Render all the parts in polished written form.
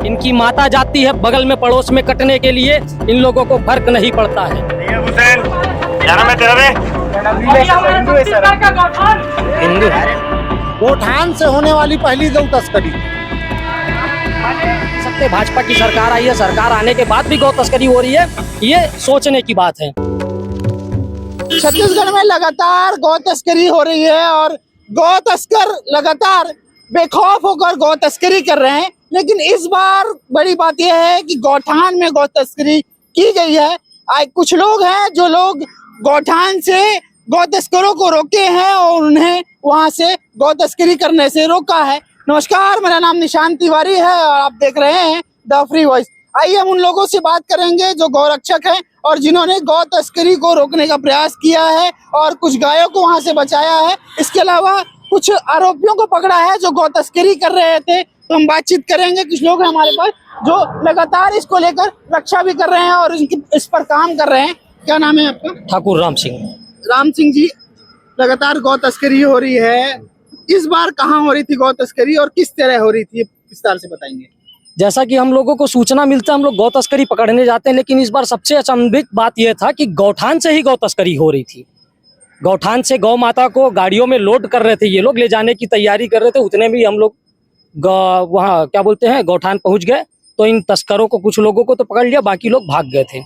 इनकी माता जाती है बगल में पड़ोस में कटने के लिए, इन लोगों को फर्क नहीं पड़ता है। हुसैन, क्या नाम है तेरा रे? हिंदू गोठान से होने वाली पहली गौ तस्करी। सकते भाजपा की सरकार आई है, सरकार आने के बाद भी गौ तस्करी हो रही है, ये सोचने की बात है। छत्तीसगढ़ में लगातार गौ तस्करी हो रही है और गौ तस्कर लगातार बेखौफ होकर गौ तस्करी कर रहे हैं, लेकिन इस बार बड़ी बात यह है कि गौठान में गौ तस्करी की गई है। कुछ लोग हैं जो लोग गौठान से गौ तस्करों को रोके हैं और उन्हें वहां से गौ तस्करी करने से रोका है। नमस्कार, मेरा नाम निशांत तिवारी है और आप देख रहे हैं द फ्री वॉइस। आइए हम उन लोगों से बात करेंगे जो गौरक्षक हैं और जिन्होंने गौ तस्करी को रोकने का प्रयास किया है और कुछ गायों को वहां से बचाया है। इसके अलावा कुछ आरोपियों को पकड़ा है जो गौ तस्करी कर रहे थे। तो हम बातचीत करेंगे। कुछ लोग हैं हमारे पास जो लगातार इसको लेकर रक्षा भी कर रहे हैं और इस पर काम कर रहे हैं। क्या नाम है आपका? ठाकुर राम सिंह। राम सिंह जी, लगातार गौ तस्करी हो रही है, इस बार कहाँ हो रही थी गौ तस्करी और किस तरह हो रही थी, विस्तार से बताएंगे। जैसा कि हम लोगों को सूचना मिलता है, हम लोग गौ तस्करी पकड़ने जाते हैं, लेकिन इस बार सबसे अचंभित बात यह था कि गौठान से ही गौ तस्करी हो रही थी। गौठान से गौ माता को गाड़ियों में लोड कर रहे थे, ये लोग ले जाने की तैयारी कर रहे थे। उतने में हम लोग वहाँ क्या बोलते हैं गौठान पहुंच गए, तो इन तस्करों को कुछ लोगों को तो पकड़ लिया, बाकी लोग भाग गए थे।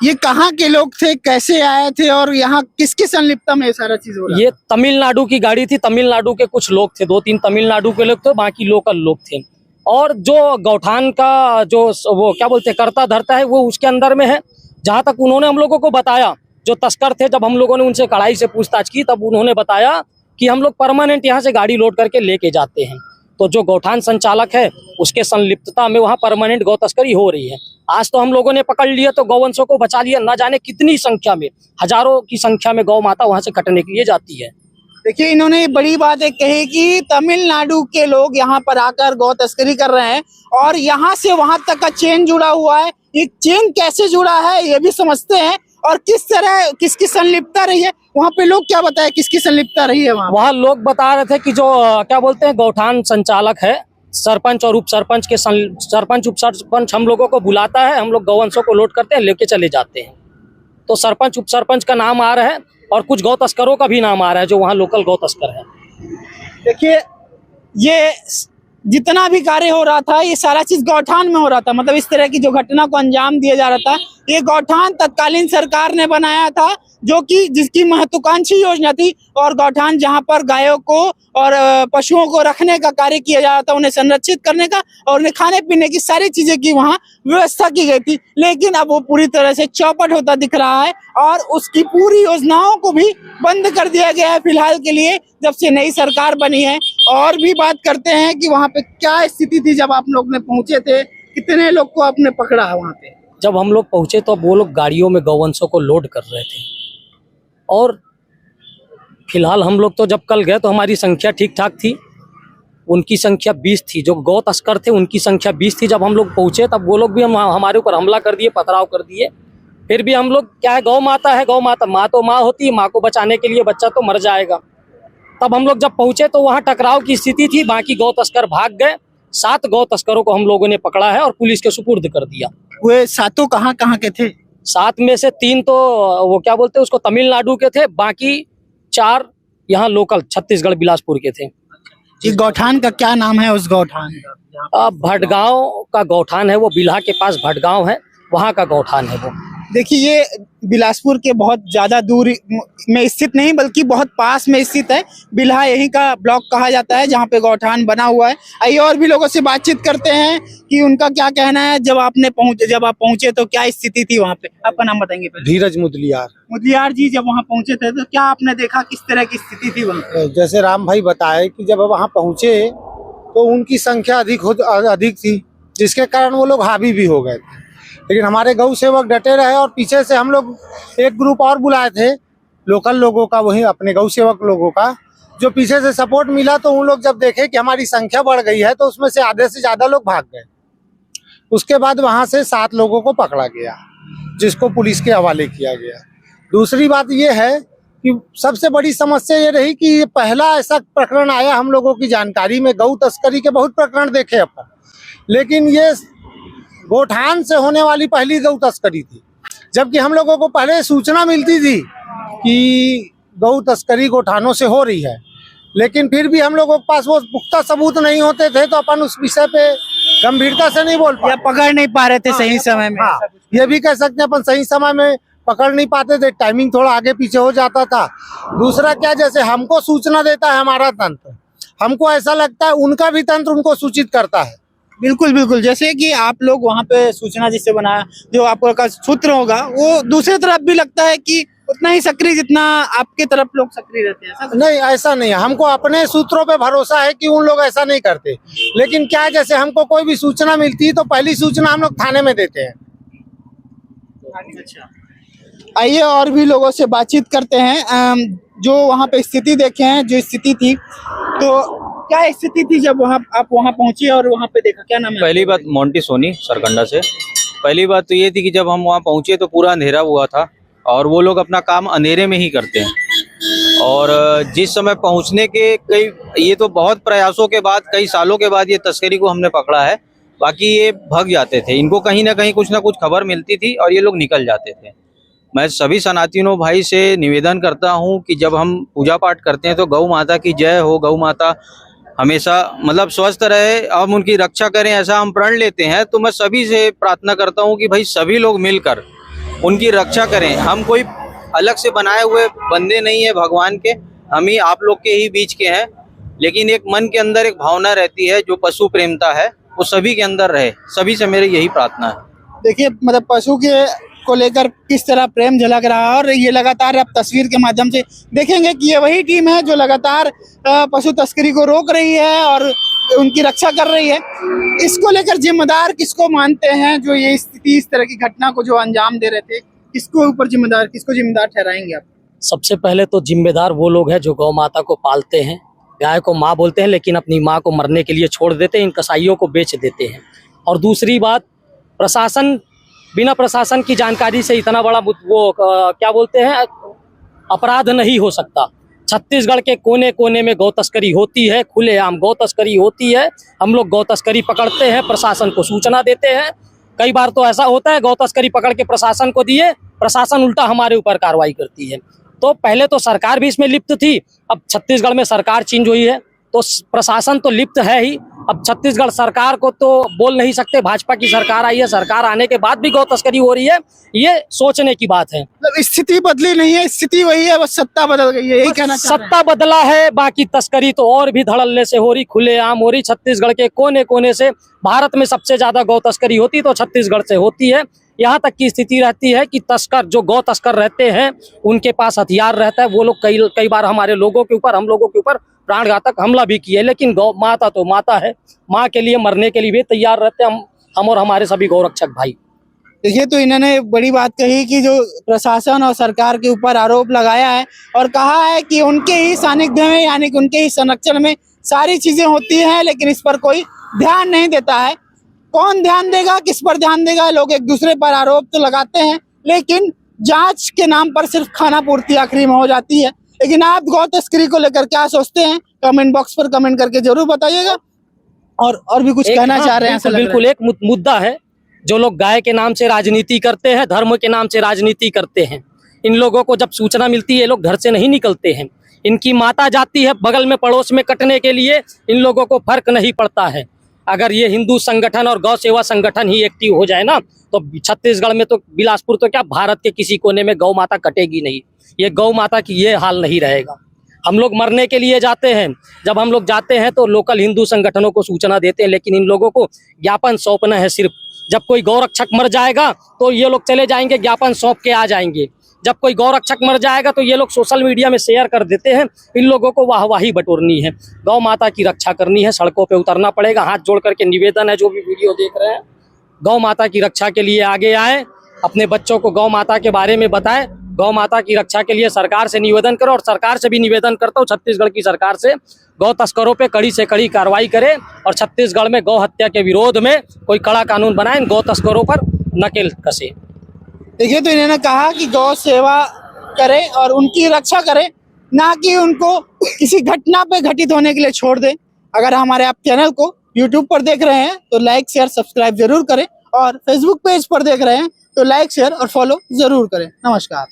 ये कहाँ के लोग थे, कैसे आए थे और यहाँ किसकी संलिप्तता में ये सारा चीज हो रहा है? ये तमिलनाडु की गाड़ी थी, तमिलनाडु के कुछ लोग थे, 2-3 तमिलनाडु के लोग थे, बाकी लोकल लोग थे। और जो गौठान का जो वो क्या बोलते हैं करता धरता है, वो उसके अंदर में है। जहाँ तक उन्होंने हम लोगों को बताया, जो तस्कर थे, जब हम लोगों ने उनसे कड़ाई से पूछताछ की, तब उन्होंने बताया कि हम लोग परमानेंट यहाँ से गाड़ी लोड करके लेके जाते हैं। तो जो गौठान संचालक है उसके संलिप्तता में वहाँ परमानेंट गौ तस्करी हो रही है। आज तो हम लोगों ने पकड़ लिया तो गौवंशों को बचा लिया, न जाने कितनी संख्या में, हजारों की संख्या में गौ माता वहाँ से कटने के लिए जाती है। देखिए, इन्होंने बड़ी बात एक कही कि तमिलनाडु के लोग यहाँ पर आकर गौ तस्करी कर रहे हैं और यहाँ से वहां तक का चेन जुड़ा हुआ है। ये चेन कैसे जुड़ा है ये भी समझते हैं और किस तरह किसकी संलिप्तता रही है। वहाँ पे लोग क्या बताए किसकी संलिप्तता रही है? वहाँ लोग बता रहे थे कि जो क्या बोलते हैं गौठान संचालक है, सरपंच और उप सरपंच के सरपंच उप सरपंच हम लोगों को बुलाता है, हम लोग गौवंशों को लोड करते हैं, लेके चले जाते हैं। तो सरपंच उप सरपंच का नाम आ रहा है और कुछ गौ तस्करों का भी नाम आ रहा है जो वहाँ लोकल गौ तस्कर है। देखिए, ये जितना भी कार्य हो रहा था ये सारा चीज गौठान में हो रहा था। मतलब इस तरह की जो घटना को अंजाम दिया जा रहा था, ये गौठान तत्कालीन सरकार ने बनाया था, जो कि जिसकी महत्वाकांक्षी योजना थी। और गौठान जहां पर गायों को और पशुओं को रखने का कार्य किया जा रहा था, उन्हें संरक्षित करने का और उन्हें खाने पीने की सारी चीजें की वहां व्यवस्था की गई थी। लेकिन अब वो पूरी तरह से चौपट होता दिख रहा है और उसकी पूरी योजनाओं को भी बंद कर दिया गया है फिलहाल के लिए, जब से नई सरकार बनी है। और भी बात करते हैं कि वहाँ पे क्या स्थिति थी जब आप लोग ने पहुंचे थे, कितने लोग को आपने पकड़ा है वहाँ पे? जब हम लोग पहुंचे तो वो लोग गाड़ियों में गौवंशों को लोड कर रहे थे और फिलहाल हम लोग तो जब कल गए तो हमारी संख्या ठीक ठाक थी, उनकी संख्या 20 थी। जो गौ तस्कर थे उनकी संख्या 20 थी। जब हम लोग पहुंचे तब वो लोग भी हमारे ऊपर हमला कर दिए, पथराव कर दिए। फिर भी हम लोग क्या है, गौ माता है, गौ माता माँ तो माँ होती है, माँ को बचाने के लिए बच्चा तो मर जाएगा। तब हम लोग जब पहुंचे तो वहाँ टकराव की स्थिति थी, बाकी गौ तस्कर भाग गए। 7 गौ तस्करों को हम लोगों ने पकड़ा है और पुलिस के सुपुर्द कर दिया। वे 7 कहाँ के थे? 7 में से 3 तो वो क्या बोलते हैं उसको तमिलनाडु के थे, बाकी 4 यहाँ लोकल छत्तीसगढ़ बिलासपुर के थे। इस गौठान का क्या नाम है? उस गौठान का भटगांव का गौठान है, वो बिल्हा के पास भटगांव है, वहाँ का गौठान है वो। देखिए, ये बिलासपुर के बहुत ज्यादा दूर में स्थित नहीं बल्कि बहुत पास में स्थित है। बिल्हा यहीं का ब्लॉक कहा जाता है जहाँ पे गौठान बना हुआ है। आइए और भी लोगों से बातचीत करते हैं कि उनका क्या कहना है। जब आप पहुंचे तो क्या स्थिति थी वहाँ पे? आपका नाम बताएंगे पहले? धीरज मुदलियार। मुदलियार जी, जब वहाँ पहुंचे थे तो क्या आपने देखा, किस तरह की स्थिति थी वहाँ? जैसे राम भाई बताए कि जब वहाँ पहुंचे तो उनकी संख्या अधिक थी, जिसके कारण वो लोग हावी भी हो गए थे। लेकिन हमारे गौ सेवक डटे रहे और पीछे से हम लोग एक ग्रुप और बुलाए थे लोकल लोगों का, वही अपने गौ सेवक लोगों का, जो पीछे से सपोर्ट मिला। तो उन लोग जब देखे कि हमारी संख्या बढ़ गई है तो उसमें से आधे से ज्यादा लोग भाग गए। उसके बाद वहां से 7 लोगों को पकड़ा गया, जिसको पुलिस के हवाले किया गया। दूसरी बात यह है कि सबसे बड़ी समस्या ये रही कि ये पहला ऐसा प्रकरण आया हम लोगों की जानकारी में। गौ तस्करी के बहुत प्रकरण देखे अपन, लेकिन ये गोठान से होने वाली पहली गौ तस्करी थी। जबकि हम लोगों को पहले सूचना मिलती थी कि गौ तस्करी गोठानों से हो रही है, लेकिन फिर भी हम लोगों के पास वो पुख्ता सबूत नहीं होते थे, तो अपन उस विषय पे गंभीरता से नहीं बोल या पाते। पकड़ नहीं पा रहे थे सही समय में। हाँ, ये भी कह सकते हैं अपन सही समय में पकड़ नहीं पाते थे, टाइमिंग थोड़ा आगे पीछे हो जाता था। दूसरा क्या, जैसे हमको सूचना देता है हमारा तंत्र, हमको ऐसा लगता है उनका भी तंत्र उनको सूचित करता है। बिल्कुल बिल्कुल, जैसे कि आप लोग वहाँ पे सूचना जिससे बनाया, जो आपका सूत्र होगा, वो दूसरी तरफ भी लगता है कि उतना ही सक्रिय जितना आपके तरफ लोग सक्रिय रहते हैं। ऐसा नहीं, ऐसा नहीं है। हमको अपने सूत्रों पे भरोसा है कि उन लोग ऐसा नहीं करते। लेकिन क्या है, जैसे हमको कोई भी सूचना मिलती है तो पहली सूचना हम लोग थाने में देते हैं। अच्छा, आइए और भी लोगों से बातचीत करते हैं जो वहाँ पे स्थिति देखे हैं, जो स्थिति थी। तो क्या स्थिति थी जब आप वहाँ पहुंचे और वहाँ पे देखा? क्या नाम है? पहली बात मोंटी सोनी सरकंडा से। पहली बात तो ये थी कि जब हम वहाँ पहुँचे तो पूरा अंधेरा हुआ था और वो लोग अपना काम अंधेरे में ही करते हैं। और जिस समय पहुँचने के ये तो बहुत प्रयासों के बाद, कई सालों के बाद ये तस्करी को हमने पकड़ा है। बाकी ये भाग जाते थे, इनको कहीं ना कुछ खबर मिलती थी और ये लोग निकल जाते थे। मैं सभी सनातनों भाई से निवेदन करता हूँ कि जब हम पूजा पाठ करते हैं तो गौ माता की जय हो, गौ माता हमेशा मतलब स्वस्थ रहे, हम उनकी रक्षा करें, ऐसा हम प्रण लेते हैं। तो मैं सभी से प्रार्थना करता हूं कि भाई सभी लोग मिलकर उनकी रक्षा करें। हम कोई अलग से बनाए हुए बंदे नहीं है भगवान के, हम ही आप लोग के ही बीच के हैं। लेकिन एक मन के अंदर एक भावना रहती है जो पशु प्रेमता है, वो सभी के अंदर रहे। सभी से मेरी यही प्रार्थना है। देखिए, मतलब पशु के को लेकर किस तरह प्रेम झलक रहा है, और ये लगातार आप तस्वीर के माध्यम से देखेंगे कि ये वही टीम है जो लगातार पशु तस्करी को रोक रही है और उनकी रक्षा कर रही है। इसको लेकर जिम्मेदार किसको मानते हैं, जो ये स्थिति, इस तरह की घटना को जो अंजाम दे रहे थे, किसको ऊपर जिम्मेदार, किसको जिम्मेदार ठहराएंगे आप? सबसे पहले तो जिम्मेदार वो लोग हैं जो गौ माता को पालते हैं। गाय को माँ बोलते हैं, लेकिन अपनी माँ को मरने के लिए छोड़ देते हैं, इन कसाईयों को बेच देते हैं। और दूसरी बात, प्रशासन बिना प्रशासन की जानकारी से इतना बड़ा क्या बोलते हैं अपराध नहीं हो सकता। छत्तीसगढ़ के कोने कोने में गौ तस्करी होती है, खुलेआम गौ तस्करी होती है। हम लोग गौ तस्करी पकड़ते हैं, प्रशासन को सूचना देते हैं। कई बार तो ऐसा होता है गौ तस्करी पकड़ के प्रशासन को दिए, प्रशासन उल्टा हमारे ऊपर कार्रवाई करती है। तो पहले तो सरकार भी इसमें लिप्त थी, अब छत्तीसगढ़ में सरकार चेंज हुई है तो प्रशासन तो लिप्त है ही। अब छत्तीसगढ़ सरकार को तो बोल नहीं सकते, भाजपा की सरकार आई है, सरकार आने के बाद भी गौ तस्करी हो रही है, ये सोचने की बात है। मतलब स्थिति बदली नहीं है, स्थिति वही है, बस सत्ता बदल गई है, यही कहना चाह रहे हैं। सत्ता बदला है, बाकी तस्करी तो और भी धड़ल्ले से हो रही, खुलेआम हो रही। छत्तीसगढ़ के कोने कोने से, भारत में सबसे ज्यादा गौ तस्करी होती तो छत्तीसगढ़ से होती है। यहाँ तक की स्थिति रहती है कि तस्कर, जो गौ तस्कर रहते हैं, उनके पास हथियार रहता है। वो लोग कई बार हमारे लोगों के ऊपर, हम लोगों के ऊपर प्राणघातक हमला भी किए। लेकिन गौ माता तो माता है, माँ के लिए मरने के लिए भी तैयार रहते हैं हम और हमारे सभी गौरक्षक भाई। देखिए, तो इन्होंने बड़ी बात कही कि जो प्रशासन और सरकार के ऊपर आरोप लगाया है और कहा है कि उनके ही सानिध्य में, यानी कि उनके ही संरक्षण में सारी चीजें होती हैं, लेकिन इस पर कोई ध्यान नहीं देता है। कौन ध्यान देगा, किस पर ध्यान देगा? लोग एक दूसरे पर आरोप तो लगाते हैं, लेकिन जांच के नाम पर सिर्फ खाना पूर्ति आखिरी में हो जाती है। लेकिन आप गौ तस्करी को लेकर क्या सोचते हैं, कमेंट बॉक्स पर कमेंट करके जरूर बताइएगा। और भी कुछ कहना चाह रहे हैं? ऐसा लग रहा है। बिल्कुल, एक मुद्दा है, जो लोग गाय के नाम से राजनीति करते हैं, धर्म के नाम से राजनीति करते हैं, इन लोगों को जब सूचना मिलती है, ये लोग घर से नहीं निकलते हैं। इनकी माता जाती है बगल में पड़ोस में कटने के लिए, इन लोगों को फर्क नहीं पड़ता है। अगर ये हिंदू संगठन और गौ सेवा संगठन ही एक्टिव हो जाए ना, तो छत्तीसगढ़ में तो, बिलासपुर तो क्या, भारत के किसी कोने में गौ माता कटेगी नहीं। ये गौ माता की ये हाल नहीं रहेगा। हम लोग मरने के लिए जाते हैं, जब हम लोग जाते हैं तो लोकल हिंदू संगठनों को सूचना देते हैं, लेकिन इन लोगों को ज्ञापन सौंपना है सिर्फ। जब कोई गौरक्षक मर जाएगा तो ये लोग चले जाएंगे, ज्ञापन सौंप के आ जाएंगे। जब कोई गौरक्षक मर जाएगा तो ये लोग सोशल मीडिया में शेयर कर देते हैं। इन लोगों को वाहवाही बटोरनी है, गौ माता की रक्षा करनी है, सड़कों पे उतरना पड़ेगा। हाथ जोड़ करके निवेदन है, जो भी वीडियो देख रहे हैं, गौ माता की रक्षा के लिए आगे आए, अपने बच्चों को गौ माता के बारे में बताएं। गौ माता की रक्षा के लिए सरकार से निवेदन करो, और सरकार से भी निवेदन करता हूँ, छत्तीसगढ़ की सरकार से, गौ तस्करों पे कड़ी से कड़ी कार्रवाई करे और छत्तीसगढ़ में गौ हत्या के विरोध में कोई कड़ा कानून बनाए, गौ तस्करों पर नकेल कसे। देखिए, तो इन्होंने कहा कि गौ सेवा करें और उनकी रक्षा करें, ना कि उनको किसी घटना पे घटित होने के लिए छोड़ दें। अगर हमारे आप चैनल को यूट्यूब पर देख रहे हैं तो लाइक शेयर सब्सक्राइब जरूर करें, और फेसबुक पेज पर देख रहे हैं तो लाइक शेयर और फॉलो जरूर करें। नमस्कार।